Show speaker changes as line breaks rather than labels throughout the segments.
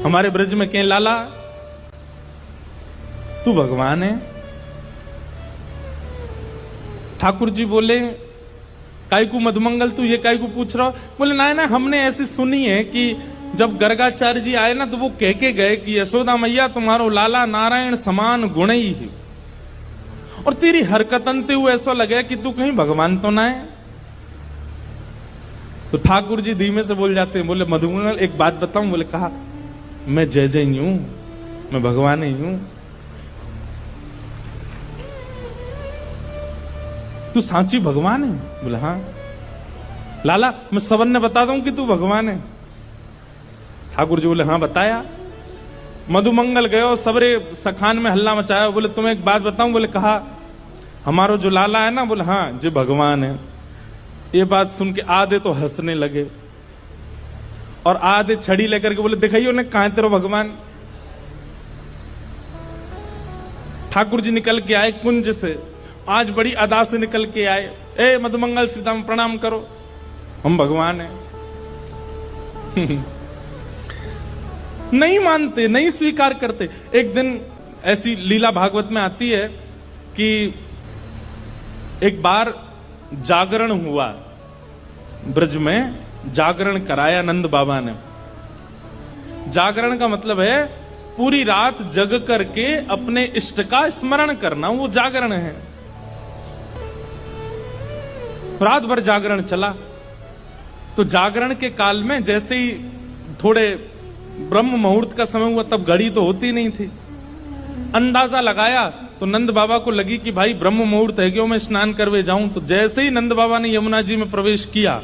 हमारे ब्रज में के लाला तू भगवान है। ठाकुर जी बोले काई को मधुमंगल तू ये काई को पूछ रहा हो? बोले ना ना, हमने ऐसी सुनी है कि जब गर्गाचार्य जी आए ना तो वो कह के गए कि यशोदा मैया तुम्हारो लाला नारायण समान गुण ही है, और तेरी हरकतन ते हुए ऐसा लगे कि तू कहीं भगवान तो ना है। तो ठाकुर जी धीमे से बोल जाते हैं, बोले मधुमंगल एक बात बताऊं? बोले कहा, मैं जय जय ही हूं, मैं भगवान ही हूं। तू सांची भगवान है? बोले हाँ। लाला मैं सबन ने बता दूं कि तू भगवान है? ठाकुर जी बोले हाँ बताया। मधुमंगल गयो, सबरे सखान में हल्ला मचाया। बोले तुम्हें एक बात बताऊं? बोले कहा, हमारो जो लाला है ना, बोले हाँ जो भगवान है। ये बात सुन के आधे तो हंसने लगे और आधे छड़ी लेकर के बोले दिखाइयो ने कहां तेरो भगवान। ठाकुर जी निकल के आए कुंज से, आज बड़ी अदा से निकल के आए। ए मधुमंगल सीताम प्रणाम करो, हम भगवान हैं। नहीं मानते, नहीं स्वीकार करते। एक दिन ऐसी लीला भागवत में आती है कि एक बार जागरण हुआ, ब्रज में जागरण कराया नंद बाबा ने। जागरण का मतलब है पूरी रात जग करके अपने इष्ट का स्मरण करना, वो जागरण है। रात भर जागरण चला। तो जागरण के काल में जैसे ही थोड़े ब्रह्म मुहूर्त का समय हुआ, तब घड़ी तो होती नहीं थी, अंदाजा लगाया तो नंद बाबा को लगी कि भाई ब्रह्म मुहूर्त है, क्यों मैं स्नान करवे जाऊं। तो जैसे ही नंद बाबा ने यमुना जी में प्रवेश किया,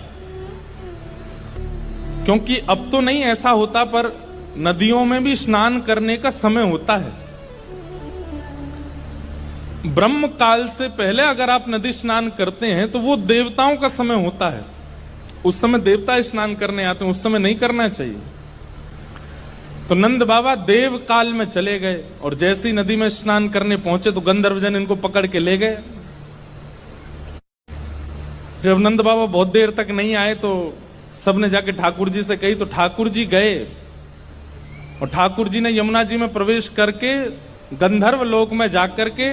क्योंकि अब तो नहीं ऐसा होता पर नदियों में भी स्नान करने का समय होता है। ब्रह्म काल से पहले अगर आप नदी स्नान करते हैं तो वो देवताओं का समय होता है, उस समय देवता स्नान करने आते हैं, उस समय नहीं करना चाहिए। तो नंद बाबा देव काल में चले गए और जैसे ही नदी में स्नान करने पहुंचे तो गंधर्वजन इनको पकड़ के ले गए। जब नंद बाबा बहुत देर तक नहीं आए तो सबने जाके ठाकुर जी से कही। तो ठाकुर जी गए और ठाकुर जी ने यमुना जी में प्रवेश करके गंधर्व लोक में जाकर के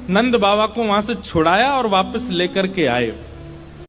नंद बाबा को वहां से छुड़ाया और वापस लेकर के आए।